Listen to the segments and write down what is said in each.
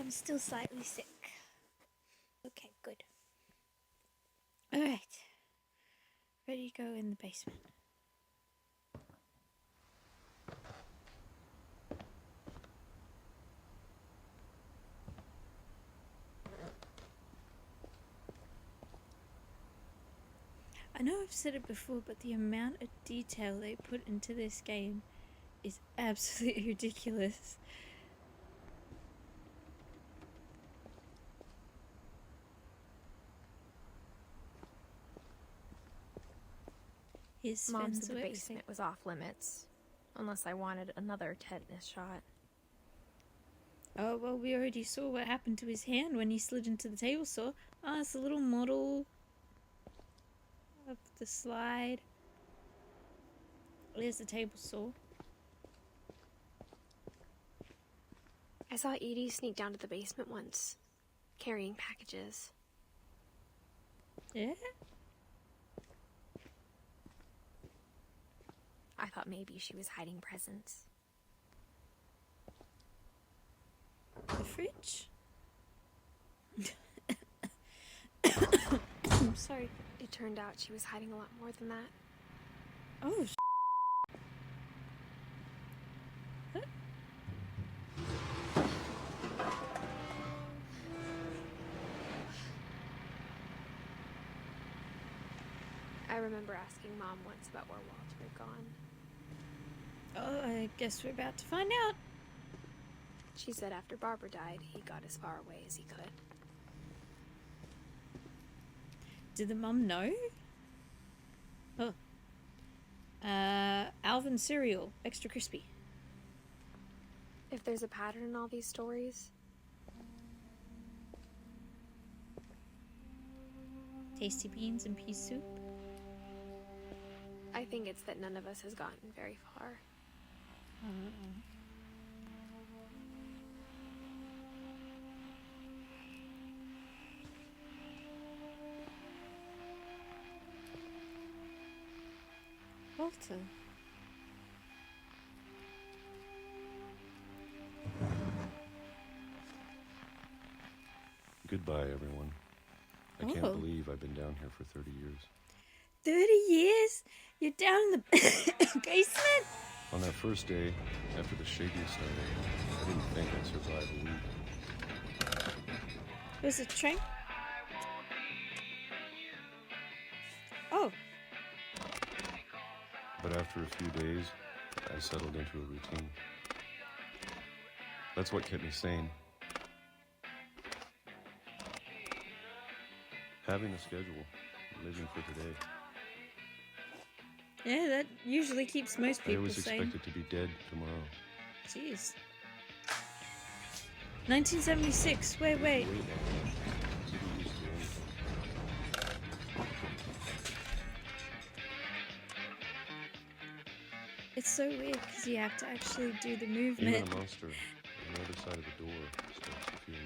I'm still slightly sick. Okay, good. Alright. Ready to go in the basement. I know I've said it before, but the amount of detail they put into this game is absolutely ridiculous. Mom said the basement was off limits, unless I wanted another tetanus shot. Oh, well, we already saw what happened to his hand when he slid into the table saw. Oh, it's a little model of the slide. There's the table saw. I saw Edie sneak down to the basement once, carrying packages. Yeah? I thought maybe she was hiding presents. The fridge? I'm sorry. It turned out she was hiding a lot more than that. Oh, What? I remember asking Mom once about where Walter had gone. Oh, I guess we're about to find out. She said after Barbara died, he got as far away as he could. Did the mum know? Oh. Alvin cereal, extra crispy. If there's a pattern in all these stories, Tasty beans and pea soup. I think it's that none of us has gotten very far. Walter. Goodbye, everyone. I can't believe I've been down here for 30 years. 30 years? You're down in the basement? On that first day, after the shaking started, I didn't think I'd survive a week. Was it a train? Oh. But after a few days, I settled into a routine. That's what kept me sane. Having a schedule, living for today. Yeah, that usually keeps most I people always sane. expected to be dead tomorrow. Jeez. 1976. Wait. Wait, didn't used to anything. It's so weird because you have to actually do the Even movement. a monster on the other side of the door starts to feel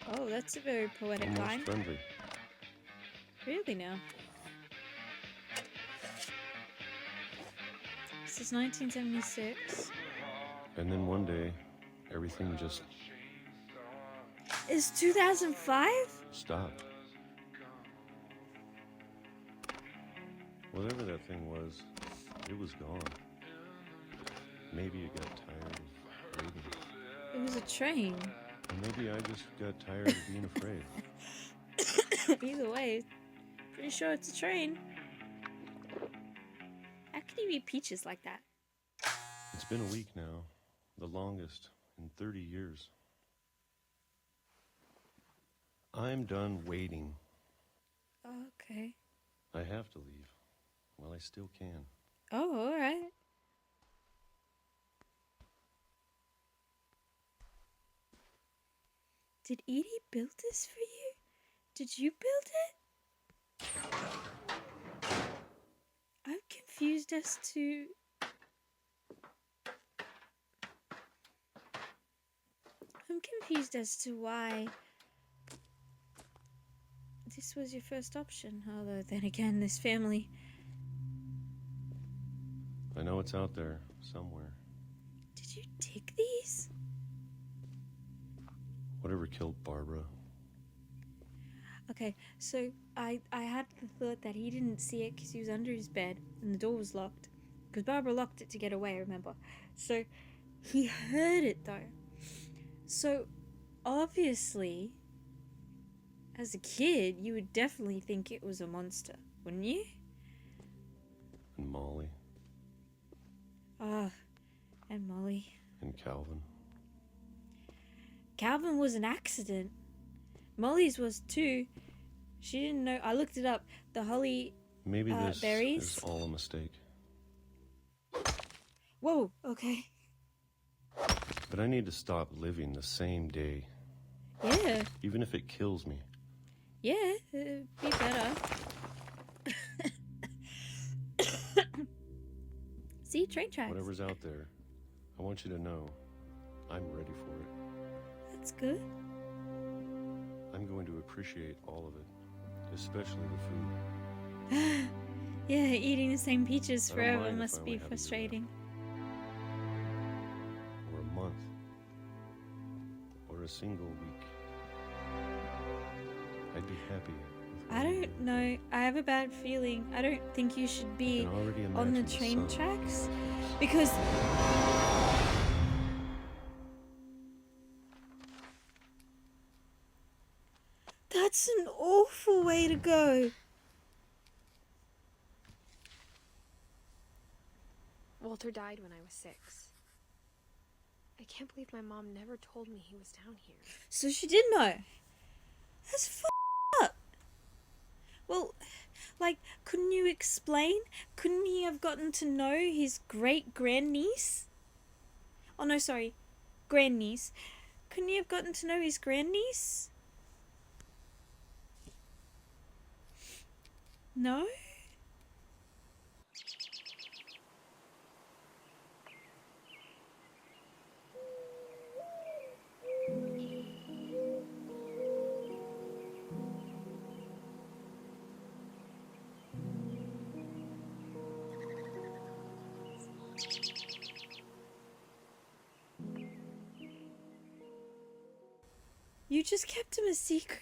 normal. Oh, that's a very poetic Almost line. friendly. Really now? This is 1976. And then one day, everything just It's 2005? stopped. Whatever that thing was, it was gone. Maybe it got tired of waiting. It was a train. Or maybe I just got tired of being afraid. Either way, pretty sure it's a train. How can you be peaches like that? It's been a week now, the longest in 30 years. I'm done waiting. Okay. I have to leave. Well, I still can. Oh, alright. Did Edie build this for you? Did you build it? I'm confused as to... why this was your first option. Although then again, this family... I know it's out there somewhere. Did you dig these? whoever killed Barbara. Okay, so I had the thought that he didn't see it because he was under his bed and the door was locked. Because Barbara locked it to get away, remember? So he heard it though. So obviously, as a kid, you would definitely think it was a monster, wouldn't you? And Molly. Ah, and Molly. And Calvin. Calvin was an accident. Molly's was too. She didn't know. I looked it up. The holly Maybe this berries. is all a mistake. Whoa, okay. But I need to stop living the same day. Yeah. Even if it kills me. Yeah, it'd be better. See, train tracks. Whatever's out there, I want you to know I'm ready for it. That's good. I'm going to appreciate all of it, especially the food. Yeah, eating the same peaches I don't forever mind if I must only be have to do that. frustrating. Or a month. Or a single week. I'd be happy with I don't know. I have a bad feeling. I don't think you should I be can already on the imagine train sun. tracks because that's an awful way to go. Walter died when I was 6. I can't believe my mom never told me he was down here. So she did know. That's up. Well, like, couldn't you explain? Couldn't he have gotten to know his great-grandniece? Oh, no, sorry. Grandniece. Couldn't he have gotten to know his grandniece? No? You just kept him a secret?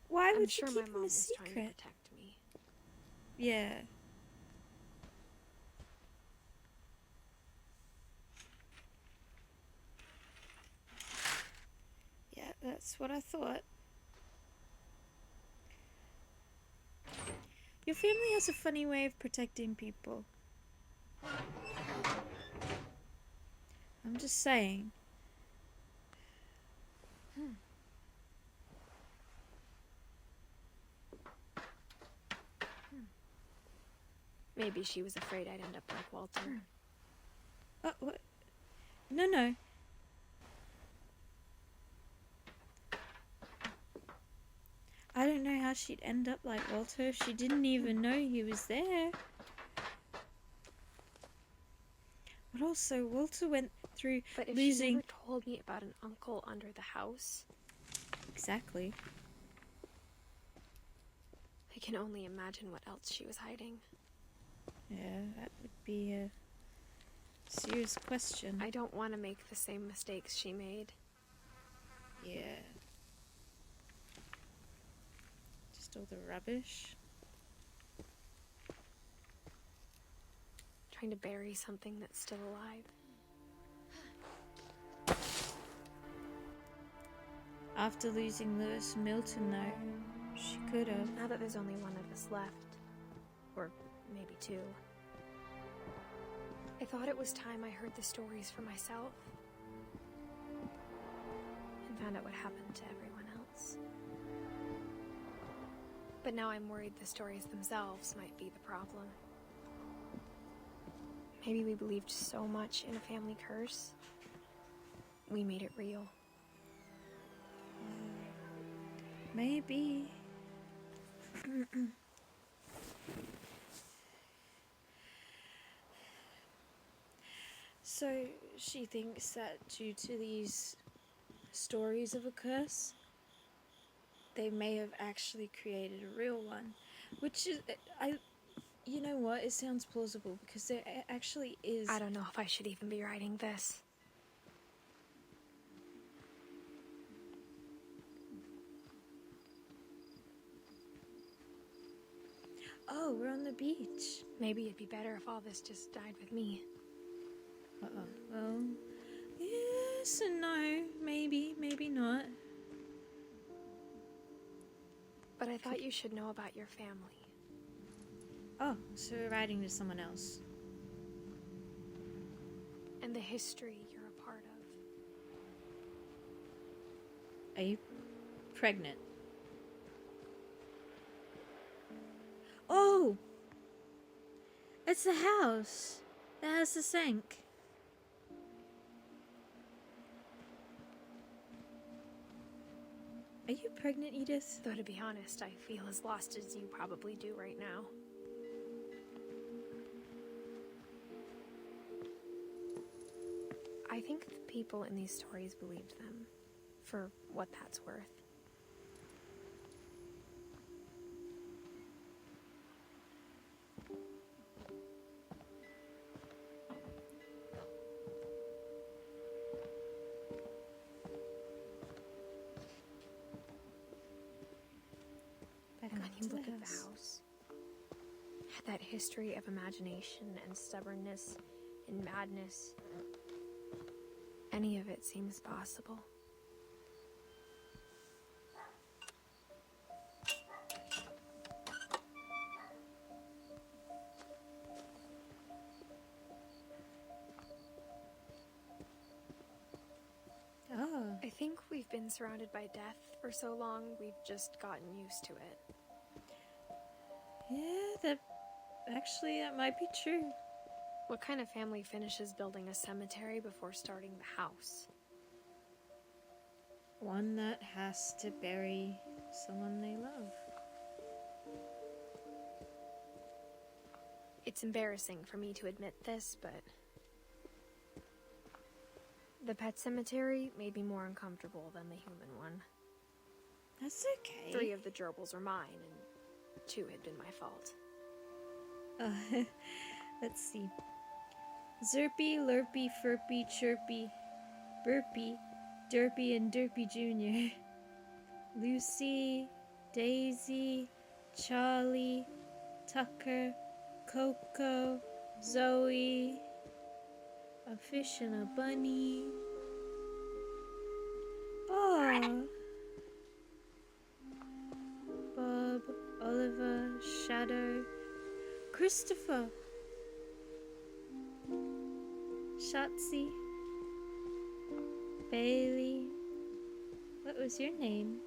Why I'm would sure you my keep him mom a was trying to secret? protect me. Yeah. Yeah, that's what I thought. Your family has a funny way of protecting people. I'm just saying. Maybe she was afraid I'd end up like Walter. Oh, what? No, no. I don't know how she'd end up like Walter. She didn't even know he was there. But also, Walter went through But if losing... she never told me about an uncle under the house, Exactly. I can only imagine what else she was hiding. Yeah, that would be a serious question. I don't want to make the same mistakes she made. Yeah. Just all the rubbish. Trying to bury something that's still alive. After losing Lewis Milton, though, she could have. Now that there's only one of us left, or maybe 2, I thought it was time I heard the stories for myself and found out what happened to everyone else. But now I'm worried the stories themselves might be the problem. Maybe we believed so much in a family curse, we made it real. Maybe. So, she thinks that due to these stories of a curse, they may have actually created a real one. Which is, you know what, it sounds plausible because there actually is. I don't know if I should even be writing this. Oh, we're on the beach. Maybe it'd be better if all this just died with me. Uh-oh. Well, yes and no. Maybe, maybe not. But I thought you should know about your family. Oh, so we're writing to someone else. And the history you're a part of. Are you pregnant? Oh! It's the house that has the sink. Are you pregnant, Edith? Though to be honest, I feel as lost as you probably do right now. I think the people in these stories believed them, for what that's worth. And when you look at the house, had that history of imagination and stubbornness and madness, any of it seems possible. Oh. I think we've been surrounded by death for so long, we've just gotten used to it. Yeah, that might be true. What kind of family finishes building a cemetery before starting the house? One that has to bury someone they love. It's embarrassing for me to admit this, but the pet cemetery made me more uncomfortable than the human one. That's okay. 3 of the gerbils are mine, and 2 had been my fault. Let's see. Zerpy, Lurpy, Furpy, Chirpy, Burpy, Derpy, and Derpy Jr. Lucy, Daisy, Charlie, Tucker, Coco, Zoe, a fish and a bunny. Oh. Bob, Oliver, Shadow, Christopher, Shotzi, Bailey. What was your name?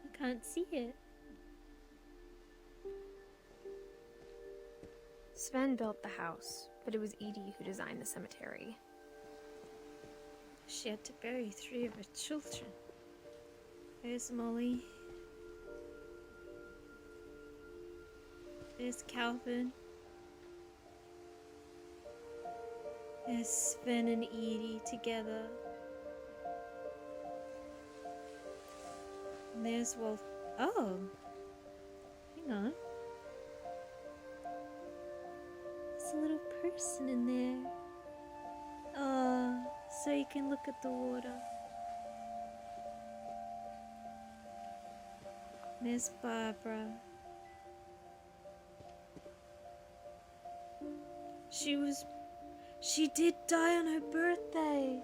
I can't see it. Sven built the house, but it was Edie who designed the cemetery. She had to bury 3 of her children. There's Molly. There's Calvin. There's Sven and Edie together. And there's Wolf. Oh! Hang on. There's a little person in there. Oh, so you can look at the water. There's Barbara. She did die on her birthday.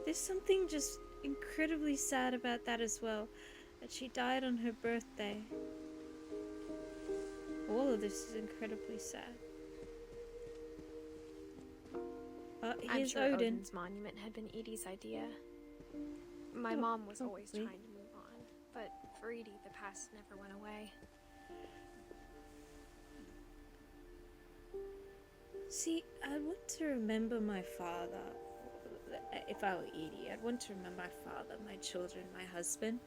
There's something just incredibly sad about that as well. That she died on her birthday. All of this is incredibly sad. I'm Here's sure Odin. Odin's monument had been Edie's idea. My mom was always probably. trying to move on, but for Edie, the past never went away. See, I'd want to remember my father. If I were Edie, I'd want to remember my father, my children, my husband.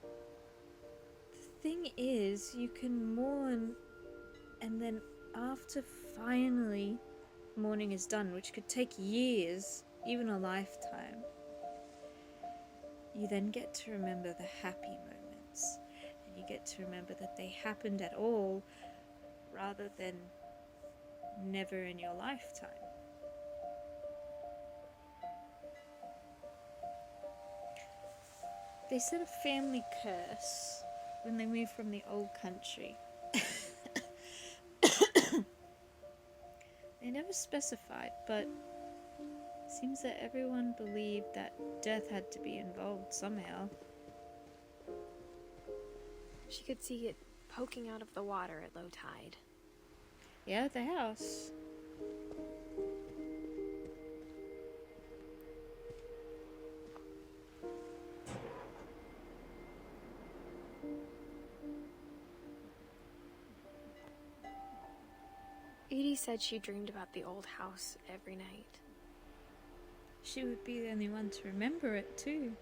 The thing is, you can mourn, and then after finally mourning is done, which could take years, even a lifetime, you then get to remember the happy moments, and you get to remember that they happened at all, rather than never in your lifetime. They said a family curse when they moved from the old country. They never specified, but seems that everyone believed that death had to be involved somehow. She could see it poking out of the water at low tide. Yeah, at the house. Edie said she dreamed about the old house every night. She would be the only one to remember it, too.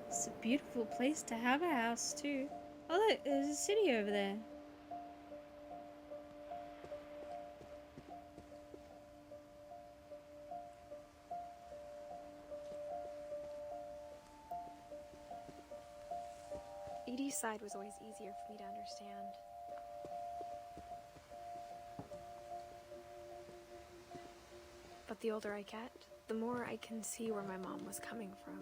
It's a beautiful place to have a house, too. Oh, look, there's a city over there. Edie's side was always easier for me to understand. But the older I get, the more I can see where my mom was coming from.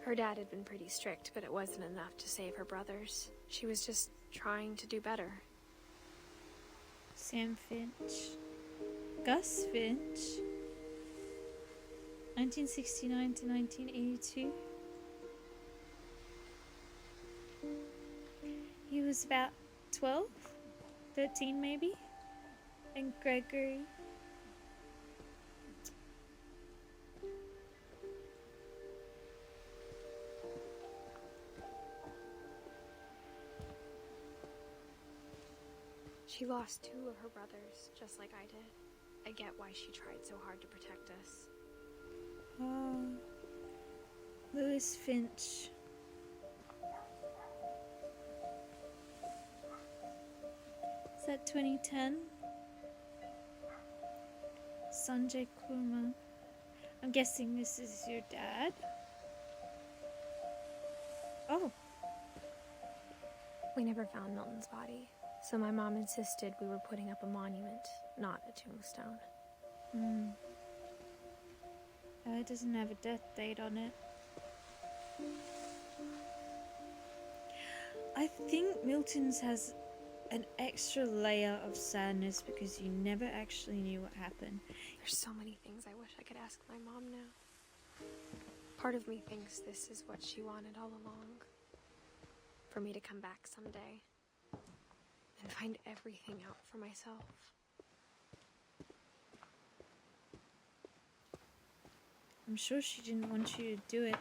Her dad had been pretty strict, but it wasn't enough to save her brothers. She was just trying to do better. Sam Finch. Gus Finch. 1969 to 1982. He was about 12, 13 maybe. And Gregory. She lost 2 of her brothers, just like I did. I get why she tried so hard to protect us. Oh, Louis Finch. Is that 2010? Sanjay Kurma. I'm guessing this is your dad. Oh. We never found Milton's body, so my mom insisted we were putting up a monument, not a tombstone. It doesn't have a death date on it. I think Milton's has an extra layer of sadness because you never actually knew what happened. There's so many things I wish I could ask my mom now. Part of me thinks this is what she wanted all along. For me to come back someday and find everything out for myself. I'm sure she didn't want you to do it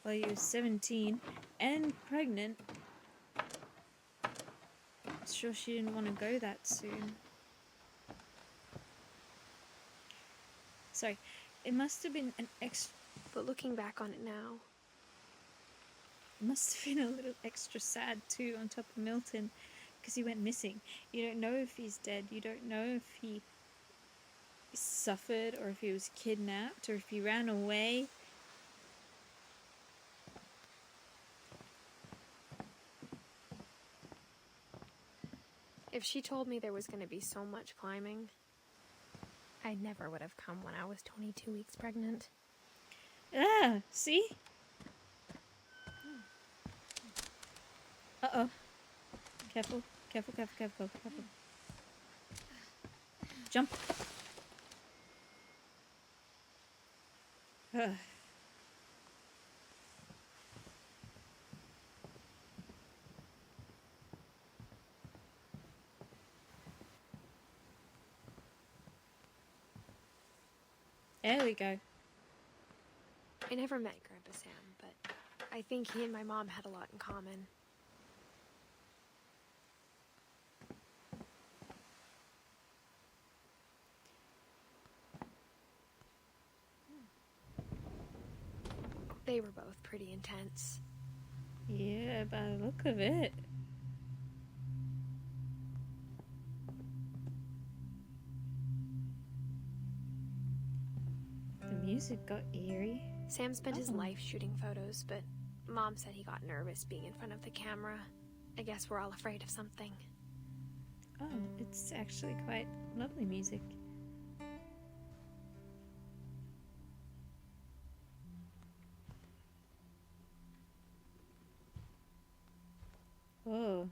while you were 17 and pregnant. I'm sure she didn't want to go that soon. Sorry, it must have been an extra... But looking back on it now... It must have been a little extra sad too on top of Milton because he went missing. You don't know if he's dead. You don't know if he suffered or if he was kidnapped or if he ran away. If she told me there was going to be so much climbing, I never would have come when I was 22 weeks pregnant. Ah, see? Uh-oh. Careful, careful, careful, careful, careful. Jump. Ugh. There we go. I never met Grandpa Sam, but I think he and my mom had a lot in common. They were both pretty intense. Yeah, by the look of it. music got eerie. Sam spent his Oh. life shooting photos, but Mom said he got nervous being in front of the camera. I guess we're all afraid of something. Oh, it's actually quite lovely music. Oh.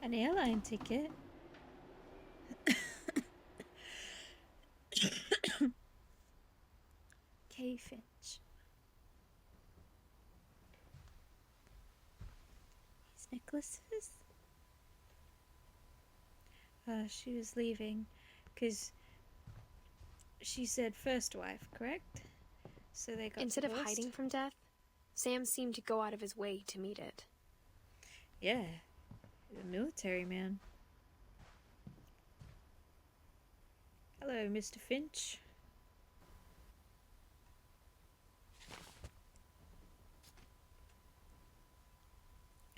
An airline ticket? Kay Finch. These necklaces? She was leaving because she said first wife, correct? So they got Instead of divorced. hiding from death, Sam seemed to go out of his way to meet it. Yeah, the military man. Hello, Mr. Finch.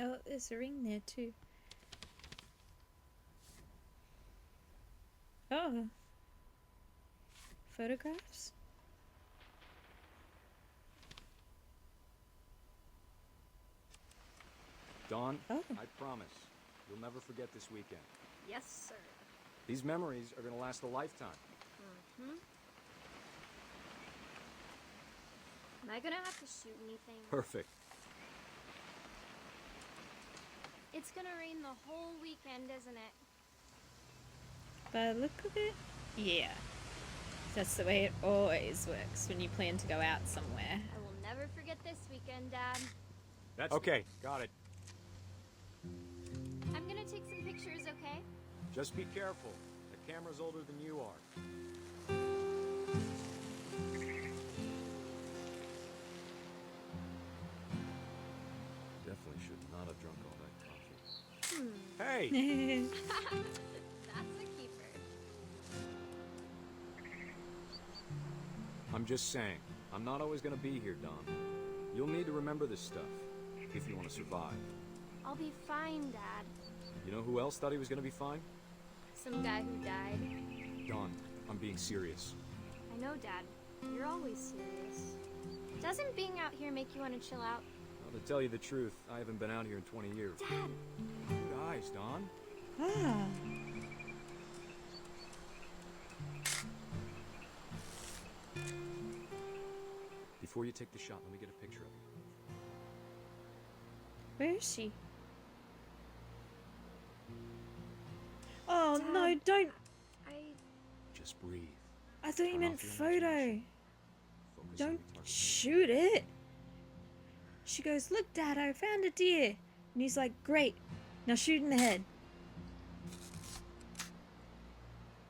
Oh, there's a ring there too. Oh. Photographs? Dawn, Oh. I promise, you'll never forget this weekend. Yes, sir. These memories are going to last a lifetime. Am I gonna have to shoot anything? Perfect. It's gonna rain the whole weekend, isn't it? By the look of it, yeah. That's the way it always works when you plan to go out somewhere. I will never forget this weekend, Dad. That's okay. Got it. I'm gonna take some pictures, okay? Just be careful. The camera's older than you are. Definitely should not have drunk all that coffee. Hey! That's a keeper. I'm just saying, I'm not always going to be here, Don. You'll need to remember this stuff if you want to survive. I'll be fine, Dad. You know who else thought he was going to be fine? Some guy who died. Don, I'm being serious. I know, Dad. You're always serious. Doesn't being out here make you want to chill out? Well, to tell you the truth, I haven't been out here in 20 years. Dad! Good eyes, Don. Ah. Before you take the shot, let me get a picture of you. Where is she? Oh Dad. no, don't. Just breathe. I thought you Turn meant off your photo. imagination. Focus on Don't your target. shoot it. She goes, look, Dad, I found a deer. And he's like, great. Now shoot in the head.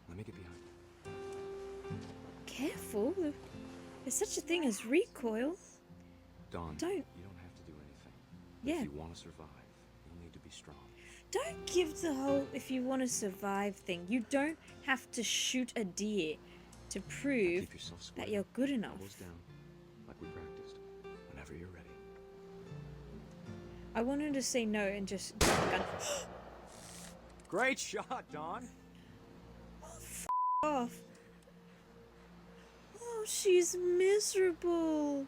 Let me get behind you. Careful. There's such a thing as recoil. Dawn, Don't. you don't have to do anything. But Yeah. If you want to survive, you'll need to be strong. Don't give the whole if you want to survive thing. You don't have to shoot a deer to prove Keep yourself square. that you're good enough. Elbows down, like we practiced. Whenever you're ready. I wanted to say no and just get the gun. Great shot, Dawn. Off. Oh, she's miserable.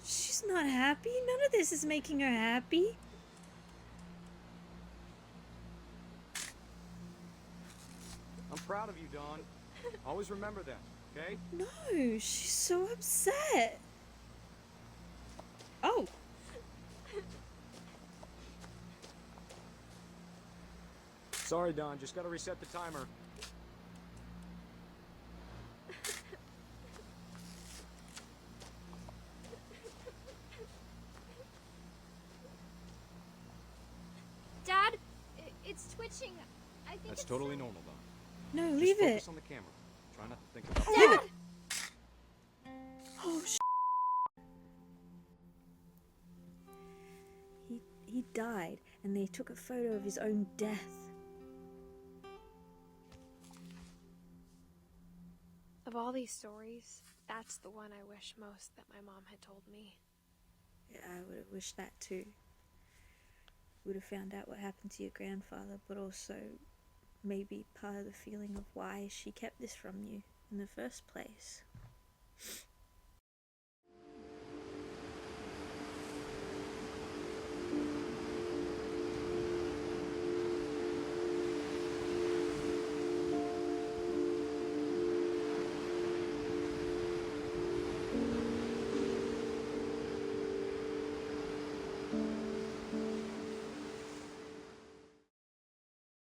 She's not happy. None of this is making her happy. I'm proud of you, Dawn. Always remember that, okay? No, she's so upset. Oh. Sorry, Dawn. Just gotta reset the timer. Dad, it's twitching. I think That's it's totally normal, Dawn. No, Just leave focus it. on the camera. Try not to think about Dad! Oh, He died, and they took a photo of his own death. Of all these stories, that's the one I wish most that my mom had told me. Yeah, I would have wished that too. Would have found out what happened to your grandfather, but also maybe part of the feeling of why she kept this from you in the first place.